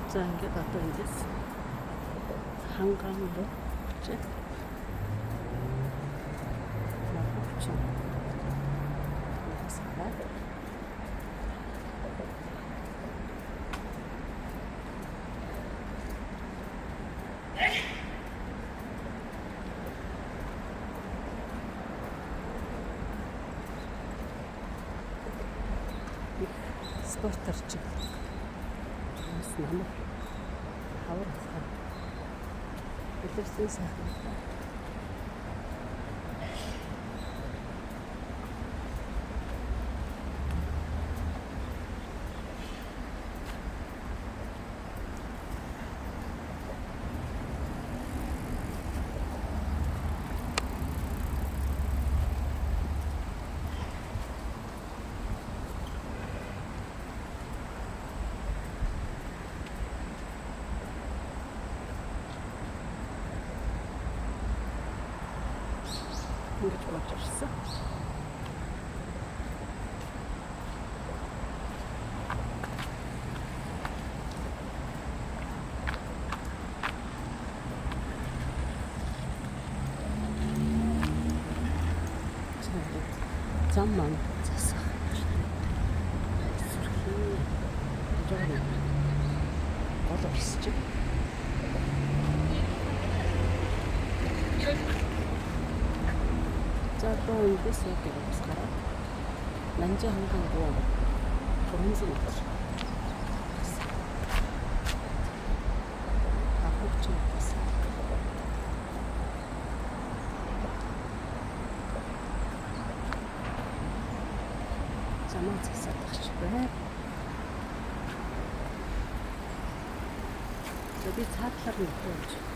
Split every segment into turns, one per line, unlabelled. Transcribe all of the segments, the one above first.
자, 이게 어떤 이제 한강으로 이제 마포청 여기서 스포츠터치 남을 하울에서 이들 쓰서 이게 좋아졌어? 잠만 잤어. 술이 부족하네. 맛없지? 자, 또 이게 수업이 없을까요? 난지 한강도 좋은지 먹지. 마포청 갔어. 잠만 잤어. 다시 왜? 저기 사찰을 보여줘.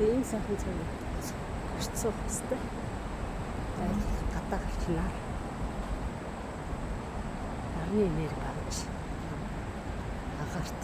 Ийм сайхан цаг гэрцүү хөстэй. Гадаа гарчнаа. Нарны энерги гарч. Агаарт.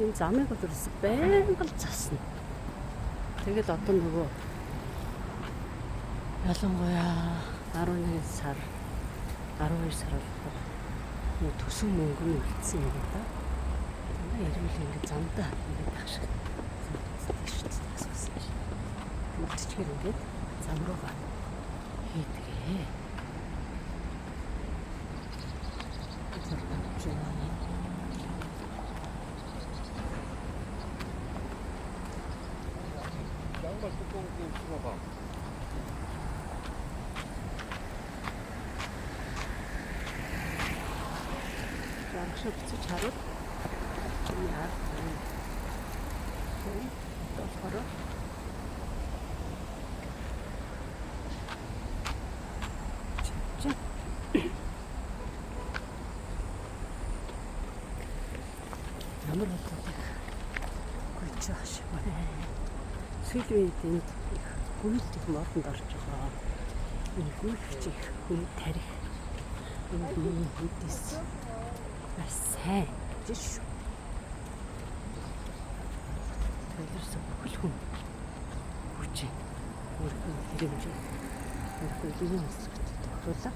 энэ замыг өдрөөс байнга засна. Тэгээд одоо нөгөө ялангуяа 11 сар 12 сар болохоор нөгөө төсөв мөнгө нь үлдсэн юм да. Манай ирүүл ингэ замдаа ингэ байх шиг санагддаг шүү дээ. Асуусан шүү. Мөччгэр ингэ зам руугаа хийдгээ.
양말 뚜껑 좀 신어봐.
양식 잘못 야, 또 걸어. 진짜. 아무래도 그렇죠 하시네. Сүүлийн гүйлт их модонд орж байгаа. Энэ гүйлч их хүн тарих. Энэ үдис бас сайн гэж шүү. Тэрс бүхэл хүн хүч өөрхөн хэрэгжих өөрхөн юм тохиоллоо.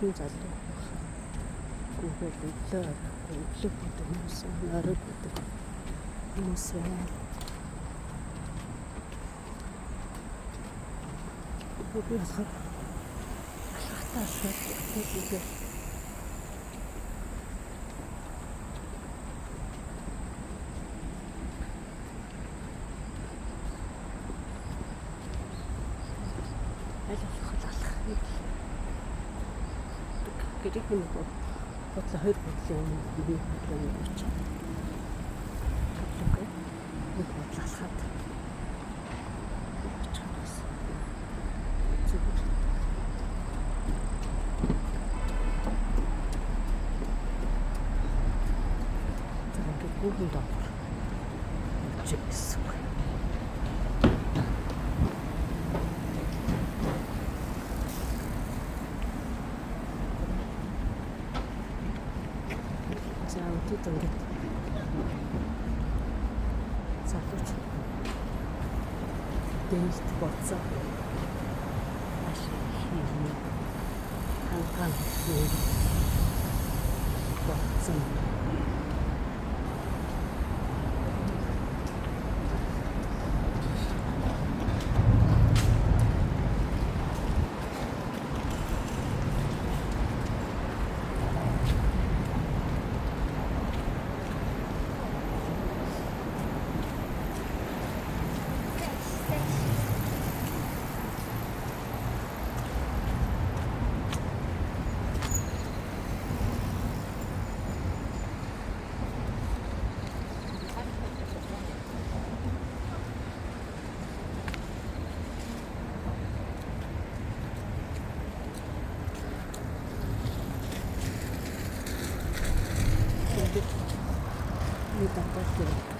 Өчнө залуу гүүгээр өглөө бүдэг хүмүүс, орой бүдэг хүмүүс байна. Би болохоор алхахтаа шууд бүдэг. Аль болох алхах нэг гэрэг нэг бодлоо хоёр бодлын нэг бодлын очиж бодлоо нэг бодлоо алхаад очих бас зүгээр. Тэгээд гүүхэн доогор очиж гэсэн. Тут ингээд залууч дээлт боцоо ашиг хийх хангаан боцсон. 이 담배를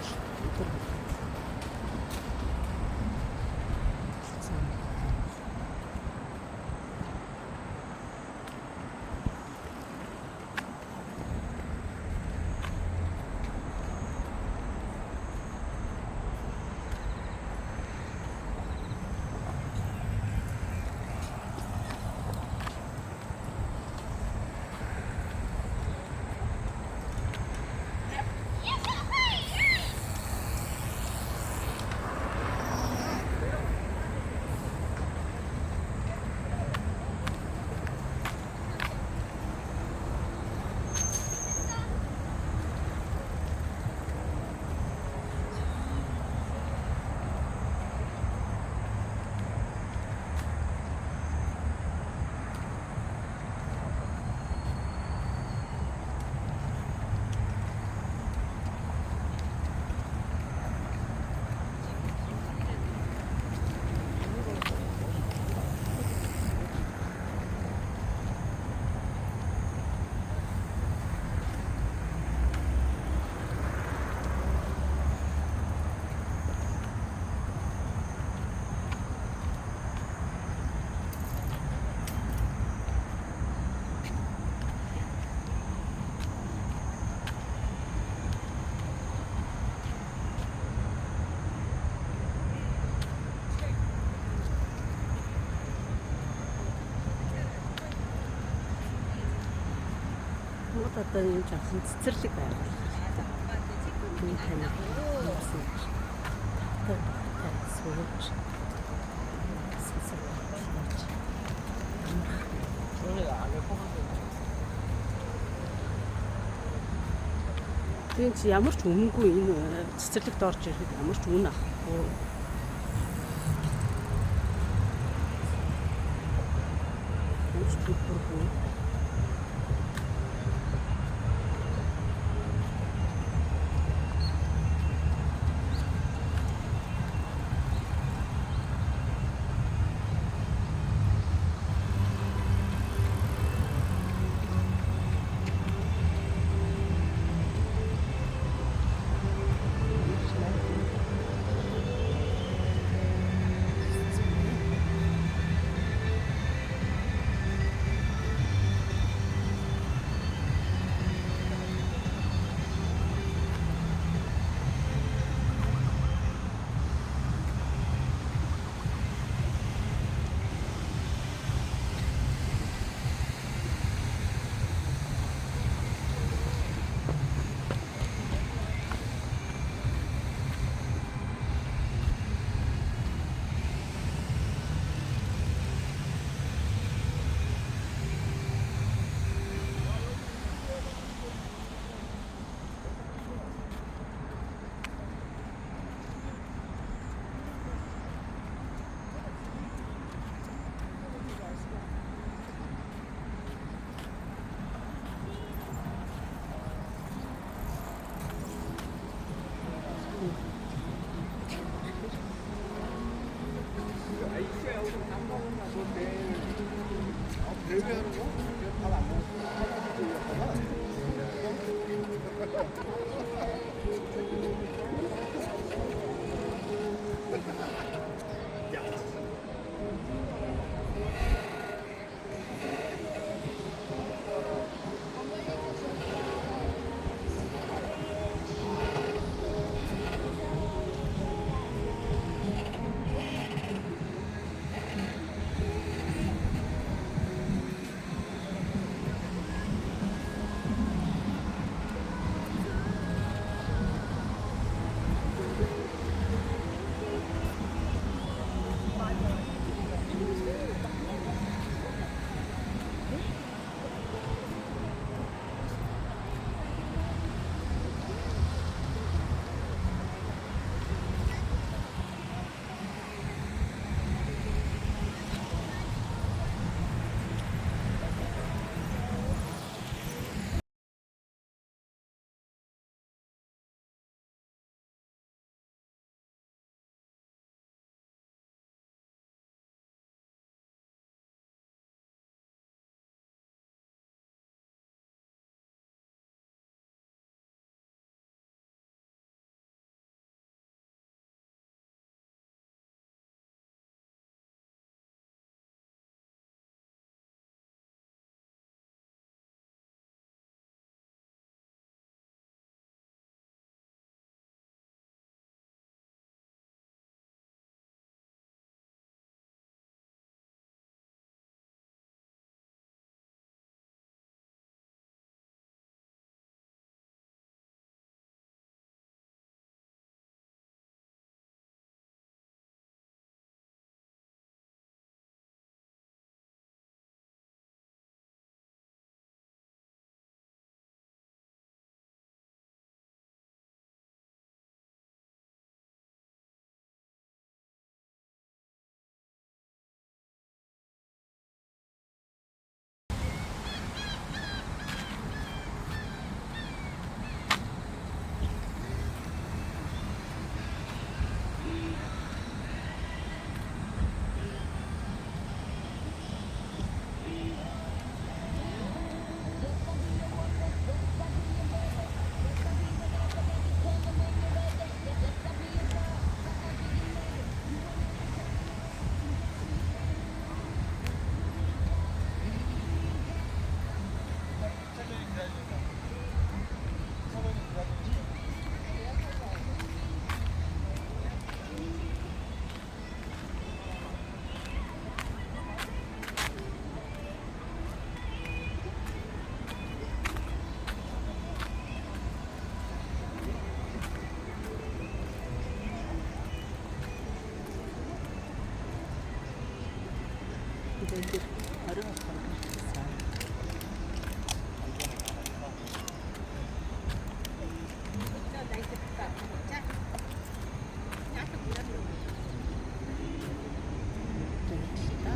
одоо энэ жоохон цэцэрлэг байгаад байна. Энэ тань юмсан. Та сууж. Тэгвэл ямар ч үнэнгүй энэ цэцэрлэгт орж ирэхэд ямар ч үн авахгүй. Үс бүргүй.
배회하는 거? 밥안 먹었어.
근데 어려웠던 거 있어. 좀 길다.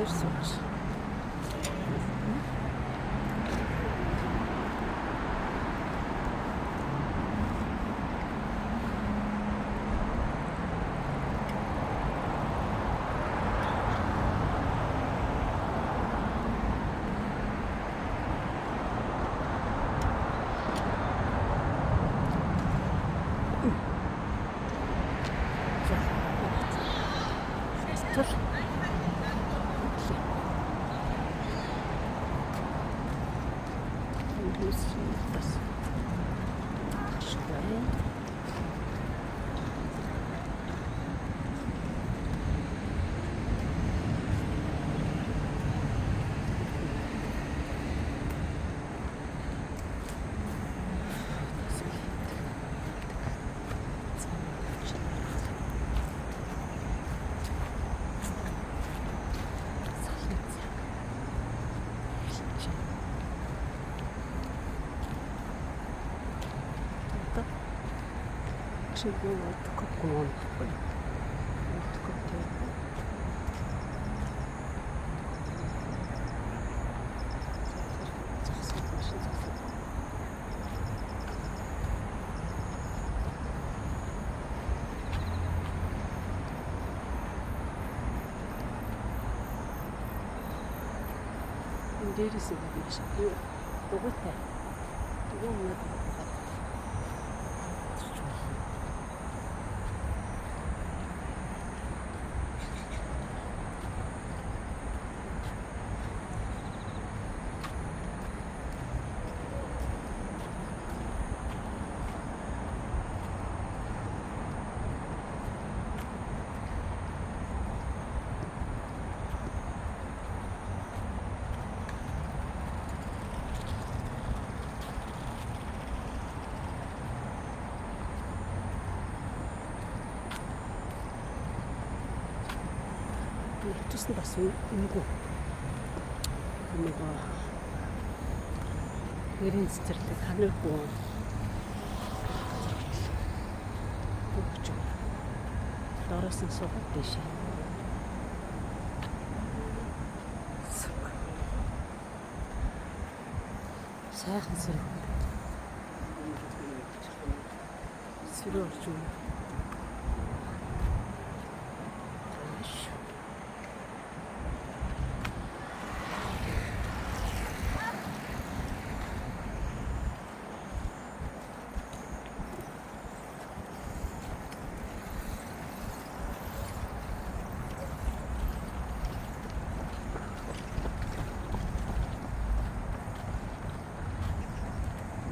дээр сууж. Тур. Бас ашигтай. Живу в каком Дээрээс нь биш. Юу дугуйтай. Дугуй мод байгаа. Тэсн бас үгүй. Нөгөө гэрийн цэцэрлэг ханаагүй. Бүгч. Дороос нь суугаад биш. Сайхан сэрэг. Сэрэг орж юм.